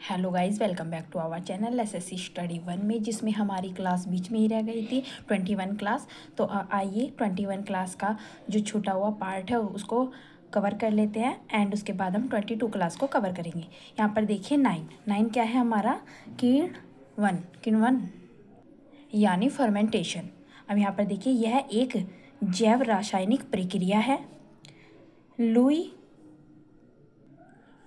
Hello guys, welcome back to our channel SSC study 1 में, जिसमें हमारी क्लास बीच में ही रह गई थी 21 क्लास। तो आइए 21 क्लास का जो छूटा हुआ पार्ट है उसको कवर कर लेते हैं एंड उसके बाद हम 22 क्लास को कवर करेंगे। यहाँ पर देखिए 9 क्या है हमारा, किण्वन यानी फर्मेंटेशन। अब यहाँ पर देखिए यह एक जैव रासायनिक प्रक्रिया है। लुई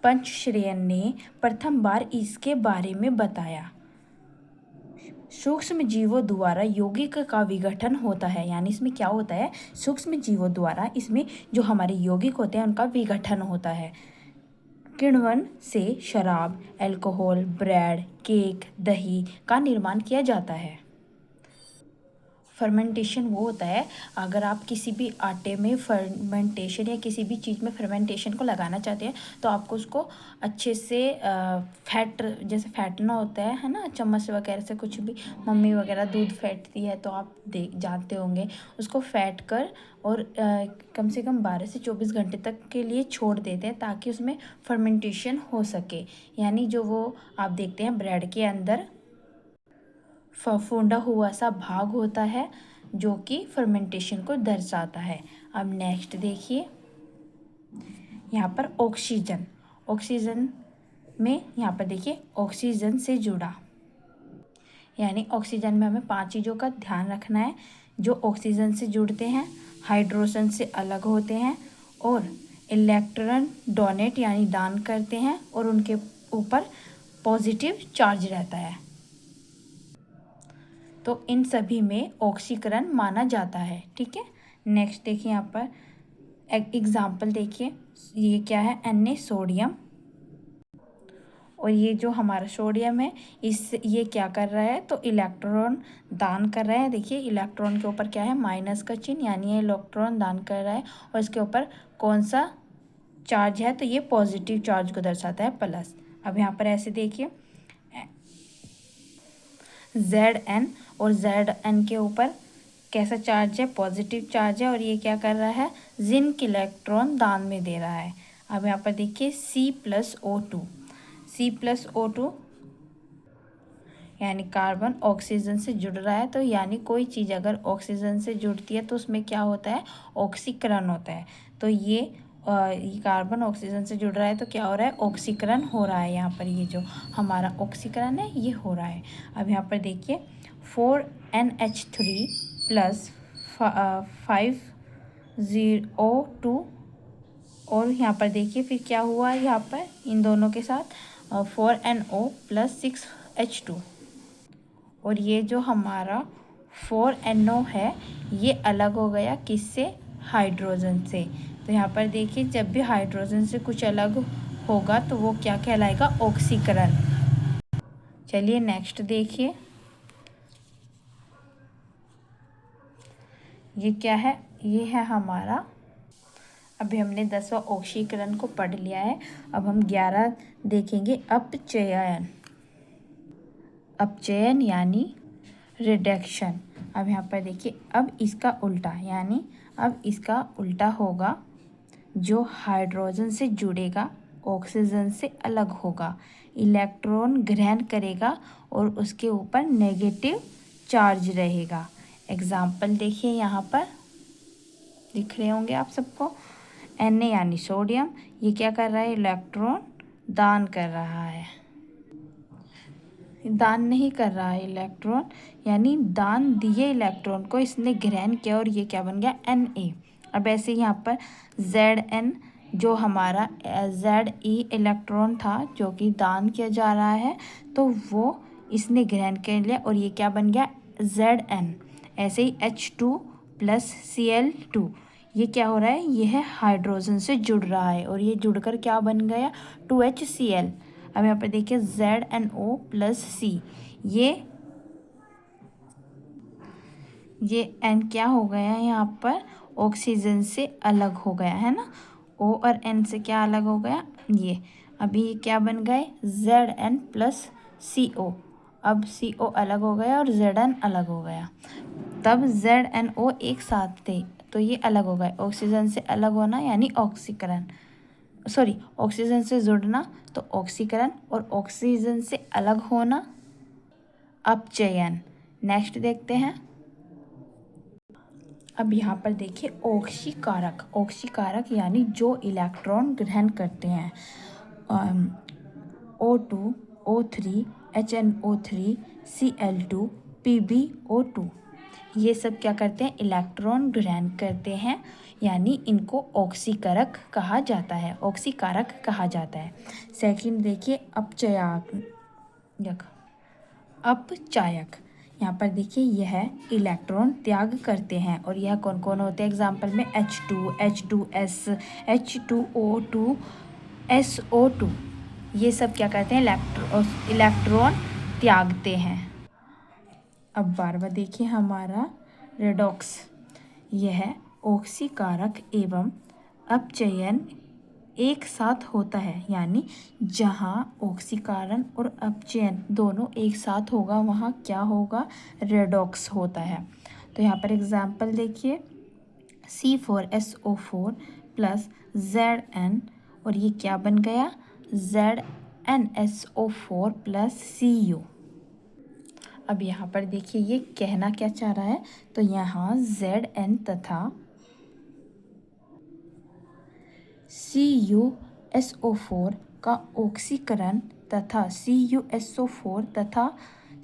पंचश्रेयन ने प्रथम बार इसके बारे में बताया। सूक्ष्म जीवों द्वारा यौगिक का विघटन होता है, यानी इसमें क्या होता है, सूक्ष्म जीवों द्वारा इसमें जो हमारे यौगिक होते हैं उनका विघटन होता है। किण्वन से शराब, अल्कोहल, ब्रेड, केक, दही का निर्माण किया जाता है। फर्मेंटेशन वो होता है, अगर आप किसी भी आटे में फर्मेंटेशन या किसी भी चीज़ में फर्मेंटेशन को लगाना चाहते हैं तो आपको उसको अच्छे से जैसे फैटना होता है ना, चम्मच वगैरह से, कुछ भी मम्मी वगैरह दूध फेंटती है तो आप जानते होंगे। उसको फेंट कर और कम से कम 12 से 24 घंटे तक के लिए छोड़ देते हैं ताकि उसमें फर्मेंटेशन हो सके। यानी जो वो आप देखते हैं ब्रेड के अंदर फफूंदा हुआ सा भाग होता है जो कि फर्मेंटेशन को दर्शाता है। अब नेक्स्ट देखिए, यहाँ पर ऑक्सीजन में यहाँ पर देखिए ऑक्सीजन से जुड़ा, यानी ऑक्सीजन में हमें 5 चीज़ों का ध्यान रखना है जो ऑक्सीजन से जुड़ते हैं, हाइड्रोजन से अलग होते हैं और इलेक्ट्रॉन डोनेट यानी दान करते हैं और उनके ऊपर पॉजिटिव चार्ज रहता है। तो इन सभी में ऑक्सीकरण माना जाता है। ठीक है, नेक्स्ट देखिए, यहाँ पर एग्जाम्पल देखिए, ये क्या है, Na सोडियम, और ये जो हमारा सोडियम है ये क्या कर रहा है, तो इलेक्ट्रॉन दान कर रहा है। देखिए इलेक्ट्रॉन के ऊपर क्या है, माइनस का चिन्ह, यानी ये इलेक्ट्रॉन दान कर रहा है और इसके ऊपर कौन सा चार्ज है, तो ये पॉजिटिव चार्ज को दर्शाता है, प्लस। अब यहाँ पर ऐसे देखिए Zn, और Zn के ऊपर कैसा चार्ज है, पॉजिटिव चार्ज है, और ये क्या कर रहा है, जिंक इलेक्ट्रॉन दान में दे रहा है। अब यहाँ पर देखिए C+O2 यानी कार्बन ऑक्सीजन से जुड़ रहा है। तो यानी कोई चीज़ अगर ऑक्सीजन से जुड़ती है तो उसमें क्या होता है, ऑक्सीकरण होता है। तो ये कार्बन ऑक्सीजन से जुड़ रहा है तो क्या हो रहा है, ऑक्सीकरण हो रहा है। यहाँ पर ये जो हमारा ऑक्सीकरण है ये हो रहा है। अब यहाँ पर देखिए 4NH3 प्लस 5O2, और यहाँ पर देखिए फिर क्या हुआ है, यहाँ पर इन दोनों के साथ 4NO प्लस 6H2, और ये जो हमारा 4NO है ये अलग हो गया किससे, हाइड्रोजन से। तो यहाँ पर देखिए जब भी हाइड्रोजन से कुछ अलग होगा तो वो क्या कहलाएगा, ऑक्सीकरण। चलिए नेक्स्ट देखिए, ये क्या है, ये है हमारा, अभी हमने 10वां ऑक्सीकरण को पढ़ लिया है। अब हम 11 देखेंगे, अपचयन यानी रिडक्शन। अब यहाँ पर देखिए, अब इसका उल्टा, यानी अब इसका उल्टा होगा, जो हाइड्रोजन से जुड़ेगा ऑक्सीजन से अलग होगा, इलेक्ट्रॉन ग्रहण करेगा और उसके ऊपर नेगेटिव चार्ज रहेगा। एग्जाम्पल देखिए, यहाँ पर दिख रहे होंगे आप सबको, Na यानी सोडियम, ये क्या कर रहा है, इलेक्ट्रॉन दान कर रहा है, दान नहीं कर रहा है इलेक्ट्रॉन, यानी दान दिए इलेक्ट्रॉन को इसने ग्रहण किया और ये क्या बन गया, Na। अब ऐसे यहाँ पर Zn जो हमारा Ze इलेक्ट्रॉन था जो कि दान किया जा रहा है, तो वो इसने ग्रहण कर लिया और ये क्या बन गया, Zn। ऐसे ही H2 प्लस Cl2, ये क्या हो रहा है, ये है हाइड्रोजन से जुड़ रहा है और ये जुड़कर क्या बन गया, 2HCl। अब यहाँ पर देखिए ZNO प्लस C, ये N क्या हो गया है, यहाँ पर ऑक्सीजन से अलग हो गया है ना, O और N से क्या अलग हो गया, ये। अभी ये क्या बन गए, Zn प्लस CO। अब CO अलग हो गया और Zn अलग हो गया, तब ZNO एक साथ थे तो ये अलग हो गए, ऑक्सीजन से अलग होना यानी ऑक्सीकरण। सॉरी ऑक्सीजन से जुड़ना तो ऑक्सीकरण, और ऑक्सीजन से अलग होना अपचयन। नेक्स्ट देखते हैं। अब यहाँ पर देखिए ऑक्सीकारक। ऑक्सीकारक यानी जो इलेक्ट्रॉन ग्रहण करते हैं, O2, O3, HNO3, Cl2, PbO2, ये सब क्या करते हैं, इलेक्ट्रॉन ग्रहण करते हैं, यानी इनको ऑक्सीकारक कहा जाता है, ऑक्सीकारक कहा जाता है। सेकंड देखिए अपचायक। यहाँ पर देखिए यह इलेक्ट्रॉन त्याग करते हैं, और यह कौन कौन होते हैं, एग्जाम्पल में H2, H2S, H2O2, SO2, ये सब क्या करते हैं, इलेक्ट्रॉन त्यागते हैं। अब 12वां देखिए हमारा रेडॉक्स। यह ऑक्सीकारक एवं अपचयन एक साथ होता है, यानी जहाँ ऑक्सीकरण और अपचयन दोनों एक साथ होगा वहाँ क्या होगा, रेडॉक्स होता है। तो यहाँ पर एग्जाम्पल देखिए C4SO4 प्लस Zn, और ये क्या बन गया, ZnSO4 प्लस Cu। अब यहाँ पर देखिए ये कहना क्या चाह रहा है, तो यहाँ Zn तथा CuSO4 का ऑक्सीकरण तथा CuSO4 तथा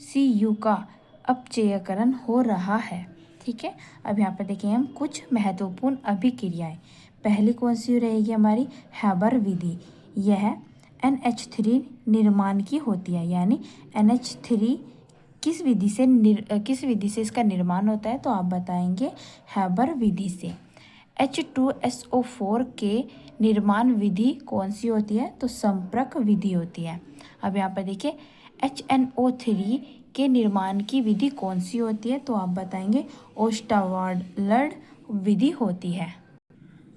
Cu का अपचयकरण हो रहा है। ठीक है, अब यहाँ पर देखिए हम कुछ महत्वपूर्ण अभिक्रियाएं। पहली कौन सी रहेगी हमारी, हैबर विधि। यह NH3 निर्माण की होती है, यानी NH3 किस विधि से इसका निर्माण होता है, तो आप बताएंगे हैबर विधि से। H2SO4 के निर्माण विधि कौन सी होती है, तो संपर्क विधि होती है। अब यहाँ पर देखिए HNO3 के निर्माण की विधि कौन सी होती है, तो आप बताएंगे ओस्टवाल्ड विधि होती है।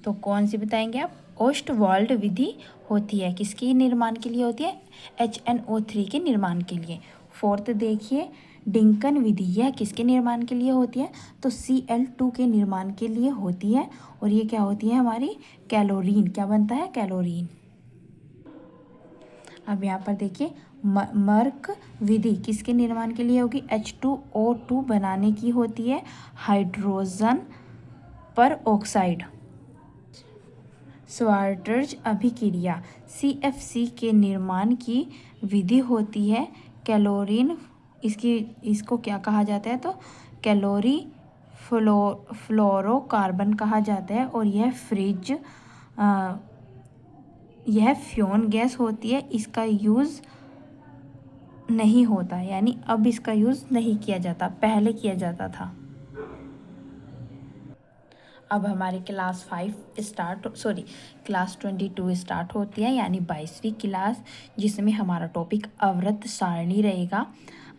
तो कौन सी बताएंगे आप, ओस्टवाल्ड विधि होती है, किसके निर्माण के लिए होती है, HNO3 के निर्माण के लिए। फोर्थ देखिए डिंकन विधि, यह किसके निर्माण के लिए होती है, तो Cl2 के निर्माण के लिए होती है, और ये क्या होती है हमारी, कैलोरीन, क्या बनता है, कैलोरीन। अब यहाँ पर देखिए मर्क विधि किसके निर्माण के लिए होगी, H2O2 बनाने की होती है, हाइड्रोजन पर ऑक्साइड। स्वार्टर्ज अभिक्रिया CFC के निर्माण की विधि होती है, कैलोरीन, इसको क्या कहा जाता है, तो कैलोरी फ्लोरोकार्बन कहा जाता है, और यह फ्यून गैस होती है, इसका यूज़ नहीं होता, यानी अब इसका यूज़ नहीं किया जाता, पहले किया जाता था। अब हमारी क्लास 22 स्टार्ट होती है, यानी 22वीं क्लास, जिसमें हमारा टॉपिक अवृत सारणी रहेगा।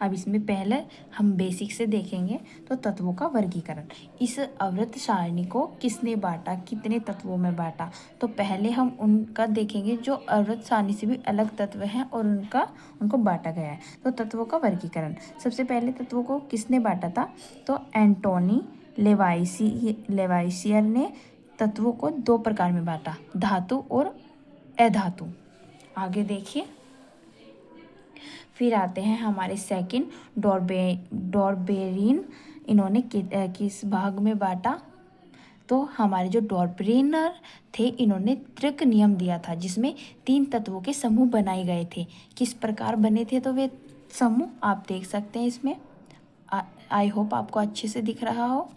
अब इसमें पहले हम बेसिक से देखेंगे, तो तत्वों का वर्गीकरण। इस अवृत सारणी को किसने बांटा, कितने तत्वों में बांटा, तो पहले हम उनका देखेंगे जो अवृत सारणी से भी अलग तत्व हैं और उनको बांटा गया है। तो तत्वों का वर्गीकरण, सबसे पहले तत्वों को किसने बांटा था, तो एंटोनी लेवाइसियर ने तत्वों को 2 प्रकार में बांटा, धातु और अधातु। आगे देखिए, फिर आते हैं हमारे सेकंड डॉर्बेरिन, इन्होंने किस भाग में बांटा, तो हमारे जो डॉर्बेरिनर थे इन्होंने त्रिक नियम दिया था, जिसमें 3 तत्वों के समूह बनाए गए थे। किस प्रकार बने थे, तो वे समूह आप देख सकते हैं इसमें, आई होप आपको अच्छे से दिख रहा हो।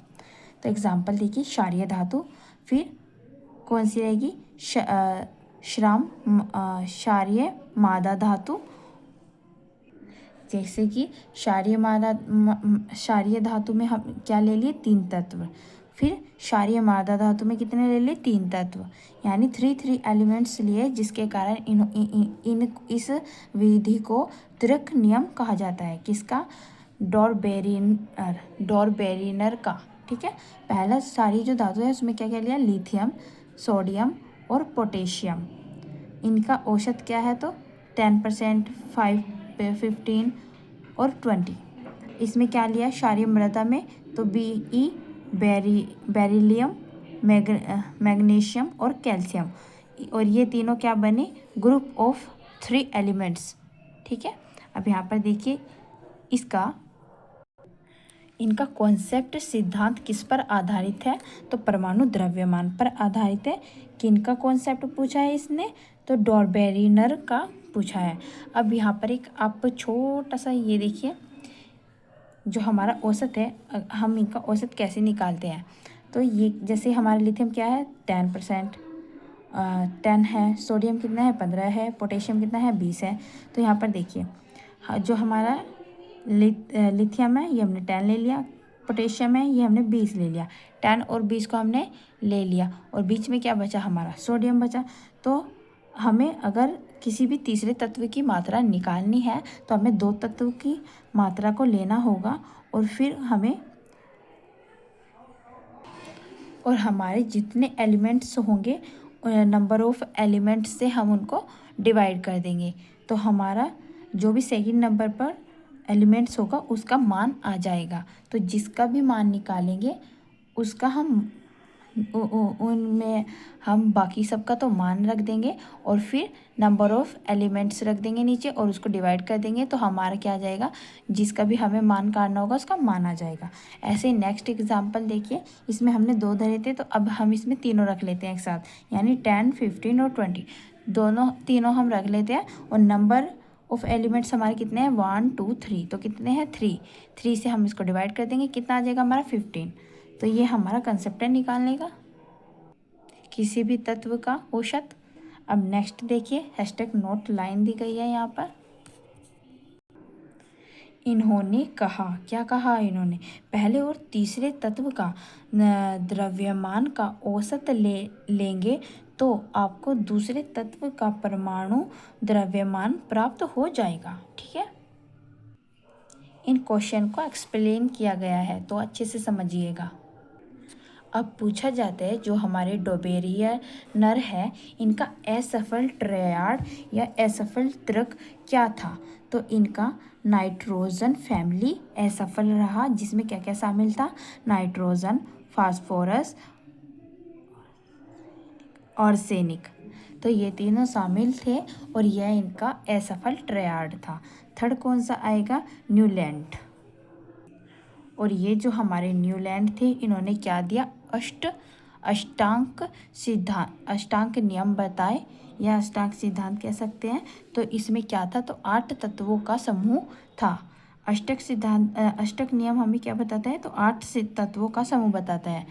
तो एग्जाम्पल देखिए क्षारीय धातु, फिर कौन सी रहेगी, क्षारीय मादा धातु, जैसे कि क्षारीय धातु में हम क्या ले लिए, 3 तत्व, फिर क्षारीय मादा धातु में कितने ले लिए, 3 तत्व, यानी 3 एलिमेंट्स लिए, जिसके कारण इस विधि को त्रिक नियम कहा जाता है। किसका, डॉर्बेरिनर का। ठीक है, पहला सारी जो धातु है उसमें क्या क्या लिया, लिथियम, सोडियम और पोटेशियम। इनका औसत क्या है, तो 10%, 15 और 20। इसमें क्या लिया क्षारीय मृदा में, तो Be बेरिलियम, मैग्नीशियम और कैल्शियम। और ये तीनों क्या बने, ग्रुप ऑफ 3 एलिमेंट्स। ठीक है, अब यहाँ पर देखिए इसका इनका कॉन्सेप्ट सिद्धांत किस पर आधारित है, तो परमाणु द्रव्यमान पर आधारित है। किनका कॉन्सेप्ट पूछा है इसने, तो डॉर्बेरिनर का पूछा है। अब यहाँ पर एक आप छोटा सा ये देखिए, जो हमारा औसत है, हम इनका औसत कैसे निकालते हैं। तो ये जैसे हमारा लिथियम क्या है 10%, 10 है, सोडियम कितना है 15 है, पोटेशियम कितना है 20 है। तो यहाँ पर देखिए जो हमारा लिथियम है ये हमने 10 ले लिया, पोटेशियम है ये हमने 20 ले लिया, 10 और 20 को हमने ले लिया, और बीच में क्या बचा हमारा सोडियम बचा। तो हमें अगर किसी भी तीसरे तत्व की मात्रा निकालनी है तो हमें 2 तत्व की मात्रा को लेना होगा, और हमारे जितने एलिमेंट्स होंगे नंबर ऑफ एलिमेंट्स से हम उनको डिवाइड कर देंगे। तो हमारा जो भी सेकंड नंबर पर एलिमेंट्स होगा उसका मान आ जाएगा। तो जिसका भी मान निकालेंगे उसका हम उनमें हम बाकी सबका तो मान रख देंगे, और फिर नंबर ऑफ एलिमेंट्स रख देंगे नीचे और उसको डिवाइड कर देंगे। तो हमारा क्या आ जाएगा, जिसका भी हमें मान काटना होगा उसका मान आ जाएगा। ऐसे नेक्स्ट एग्जांपल देखिए, इसमें हमने 2 धरे थे तो अब हम इसमें तीनों रख लेते हैं एक साथ, यानी 10, 15 और 20 तीनों हम रख लेते हैं। और नंबर ऑफ एलिमेंट्स हमारे कितने हैं 1, 2, 3, तो कितने हैं 3 से हम इसको डिवाइड कर देंगे, कितना आ जाएगा हमारा 15। तो ये हमारा कंसेप्ट है निकालने का किसी भी तत्व का औसत। अब नेक्स्ट देखिए हैशटैग नोट लाइन दी गई है यहाँ पर। इन्होंने कहा, क्या कहा इन्होंने, पहले और तीसरे तत्व का द्रव्यमान का औसत लेंगे तो आपको दूसरे तत्व का परमाणु द्रव्यमान प्राप्त हो जाएगा। ठीक है, इन क्वेश्चन को एक्सप्लेन किया गया है तो अच्छे से समझिएगा। अब पूछा जाता है जो हमारे डॉर्बेरिनर है इनका असफल ट्रायड या असफल त्रिक क्या था। तो इनका नाइट्रोजन फैमिली असफल रहा, जिसमें क्या क्या शामिल था, नाइट्रोजन, फास्फोरस, आर्सेनिक। तो ये तीनों शामिल थे और यह इनका असफल ट्रायड था। थर्ड कौन सा आएगा, न्यूलैंड। और ये जो हमारे न्यूलैंड थे इन्होंने क्या दिया, अष्टांक नियम बताए या अष्टांक सिद्धांत कह सकते हैं। तो इसमें क्या था, तो 8 तत्वों का समूह था। अष्टक नियम हमें क्या बताता है, तो 8 तत्वों का समूह बताता है,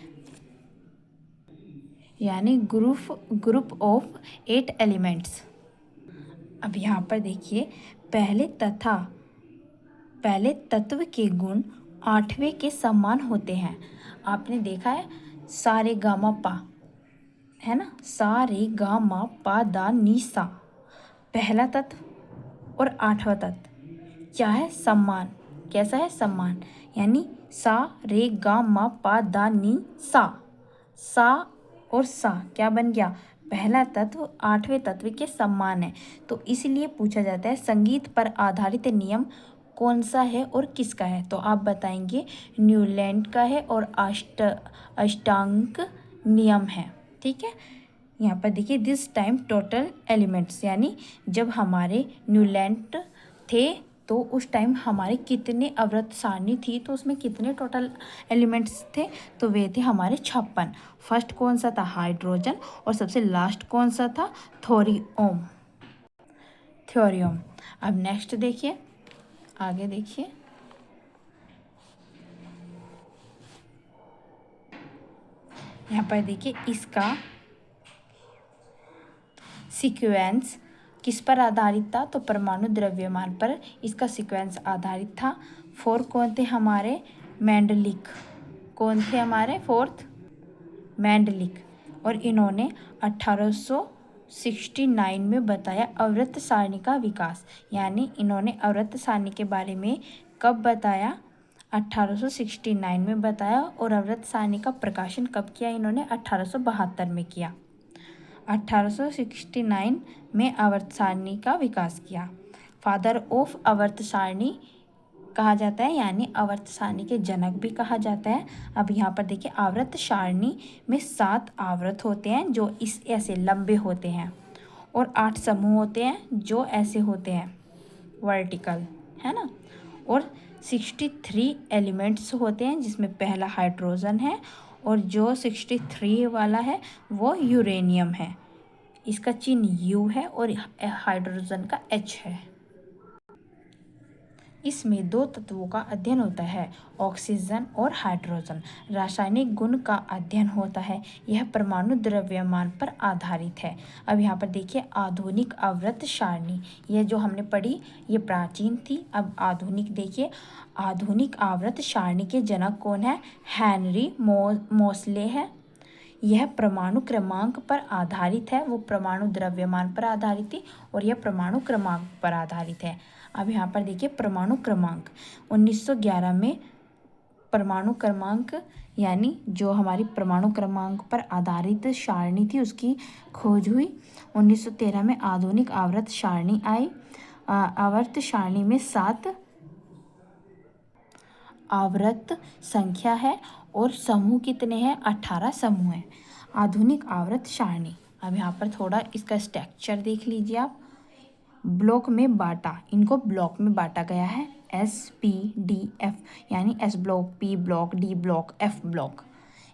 यानी ग्रुप ऑफ 8 एलिमेंट्स। अब यहाँ पर देखिए पहले तत्व के गुण 8वें के समान होते हैं। आपने देखा है सारे गामा पा, है ना, सारे गामा पा दा नी सा, पहला तत्व और 8वां तत्व क्या है, सम्मान। कैसा है, सम्मान, यानी सा रे गा मा पा दा नी सा और सा क्या बन गया, पहला तत्व 8वें तत्व के समान है। तो इसलिए पूछा जाता है संगीत पर आधारित नियम कौन सा है और किसका है। तो आप बताएंगे न्यूलैंड का है और अष्टांक नियम है। ठीक है, यहाँ पर देखिए दिस टाइम टोटल एलिमेंट्स, यानी जब हमारे न्यूलैंड थे तो उस टाइम हमारे कितने अवृत सारणी थी, तो उसमें कितने टोटल एलिमेंट्स थे, तो वे थे हमारे 56। फर्स्ट कौन सा था, हाइड्रोजन, और सबसे लास्ट कौन सा था, थ्योरियम। अब नेक्स्ट देखिए, आगे देखिए, यहाँ पर देखिए इसका सीक्वेंस किस पर आधारित था, तो परमाणु द्रव्यमान पर इसका सीक्वेंस आधारित था। 4 कौन थे हमारे, मेंडलिक। कौन थे हमारे 4th, मेंडलिक। और इन्होंने 1869 में बताया अवृत्त सारणी का विकास, यानी इन्होंने अवृत्त सारणी के बारे में कब बताया, 1869 में बताया। और अवृत्त सारणी का प्रकाशन कब किया इन्होंने, 1872 में किया। 1869 में आवर्त सारणी का विकास किया। फादर ऑफ आवर्त सारणी कहा जाता है, यानी आवर्त सारणी के जनक भी कहा जाता है। अब यहाँ पर देखिए आवर्त सारणी में 7 आवर्त होते हैं जो इस ऐसे लंबे होते हैं, और 8 समूह होते हैं जो ऐसे होते हैं वर्टिकल, है ना। और 63 एलिमेंट्स होते हैं जिसमें पहला हाइड्रोजन है, और जो 63 वाला है वो यूरेनियम है। इसका चिन्ह U है और हाइड्रोजन का H है। इसमें 2 तत्वों का अध्ययन होता है, ऑक्सीजन और हाइड्रोजन। रासायनिक गुण का अध्ययन होता है, यह परमाणु द्रव्यमान पर आधारित है। अब यहाँ पर देखिए आधुनिक आवर्त सारणी, यह जो हमने पढ़ी ये प्राचीन थी। अब आधुनिक देखिए, आधुनिक आवर्त सारणी के जनक कौन है? हेनरी मोसले है। यह परमाणु क्रमांक पर आधारित है, वो परमाणु द्रव्यमान पर आधारित थी और यह परमाणु क्रमांक पर आधारित है। अब यहाँ पर देखिए परमाणु क्रमांक 1911 में परमाणु क्रमांक यानी जो हमारी परमाणु क्रमांक पर आधारित सारणी थी उसकी खोज हुई। 1913 में आधुनिक आवर्त सारणी आई। आवर्त सारणी में 7 आवर्त संख्या है और समूह कितने हैं? 18 समूह हैं। आधुनिक आवर्त सारणी, अब यहाँ पर थोड़ा इसका स्ट्रक्चर देख लीजिए आप। ब्लॉक में बांटा, इनको ब्लॉक में बांटा गया है, SPDF, यानी S block, P block, D block, F block.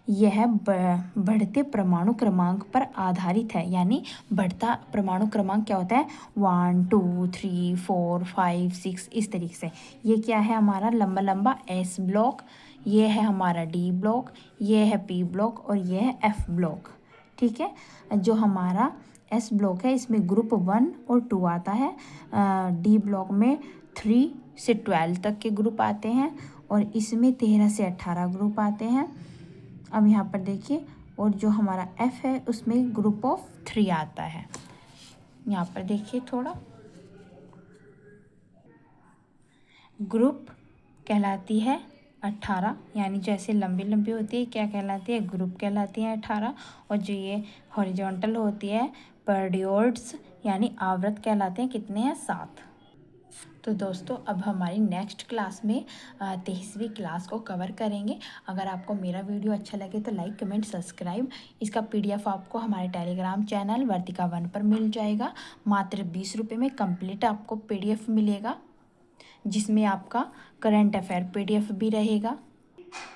यह बढ़ते परमाणु क्रमांक पर आधारित है, यानी बढ़ता परमाणु क्रमांक क्या होता है? 1 2 3 4 5 6 इस तरीके से। ये क्या है? हमारा लंबा लंबा S ब्लॉक, ये है हमारा D ब्लॉक, ये है P ब्लॉक और ये है F ब्लॉक। ठीक है, जो हमारा S ब्लॉक है इसमें ग्रुप 1 और 2 आता है। D ब्लॉक में 3 से 12 तक के ग्रुप आते हैं और इसमें 13 से 18 ग्रुप आते हैं। अब यहाँ पर देखिए, और जो हमारा F है उसमें ग्रुप ऑफ 3 आता है। यहाँ पर देखिए थोड़ा, ग्रुप कहलाती है 18, यानी जैसे लंबी लंबी होती है क्या कहलाती है? ग्रुप कहलाती है 18। और जो ये हॉरिजॉन्टल होती है पीरियड्स यानी आवर्त कहलाते हैं कितने हैं? 7। तो दोस्तों अब हमारी नेक्स्ट क्लास में 23वीं क्लास को कवर करेंगे। अगर आपको मेरा वीडियो अच्छा लगे तो लाइक कमेंट सब्सक्राइब। इसका PDF आपको हमारे टेलीग्राम चैनल वर्तिका 1 पर मिल जाएगा। मात्र 20 रुपये में कंप्लीट आपको PDF मिलेगा, जिसमें आपका करंट अफेयर PDF भी रहेगा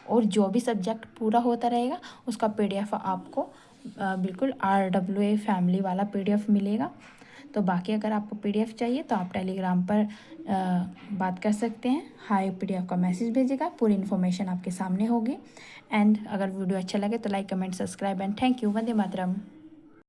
और जो भी सब्जेक्ट पूरा होता रहेगा उसका PDF आपको बिल्कुल RWA फैमिली वाला PDF मिलेगा। तो बाकी अगर आपको PDF चाहिए तो आप टेलीग्राम पर बात कर सकते हैं। हाई PDF का मैसेज भेजेगा, पूरी इन्फॉर्मेशन आपके सामने होगी। एंड अगर वीडियो अच्छा लगे तो like comment subscribe and thank you. Vande Mataram.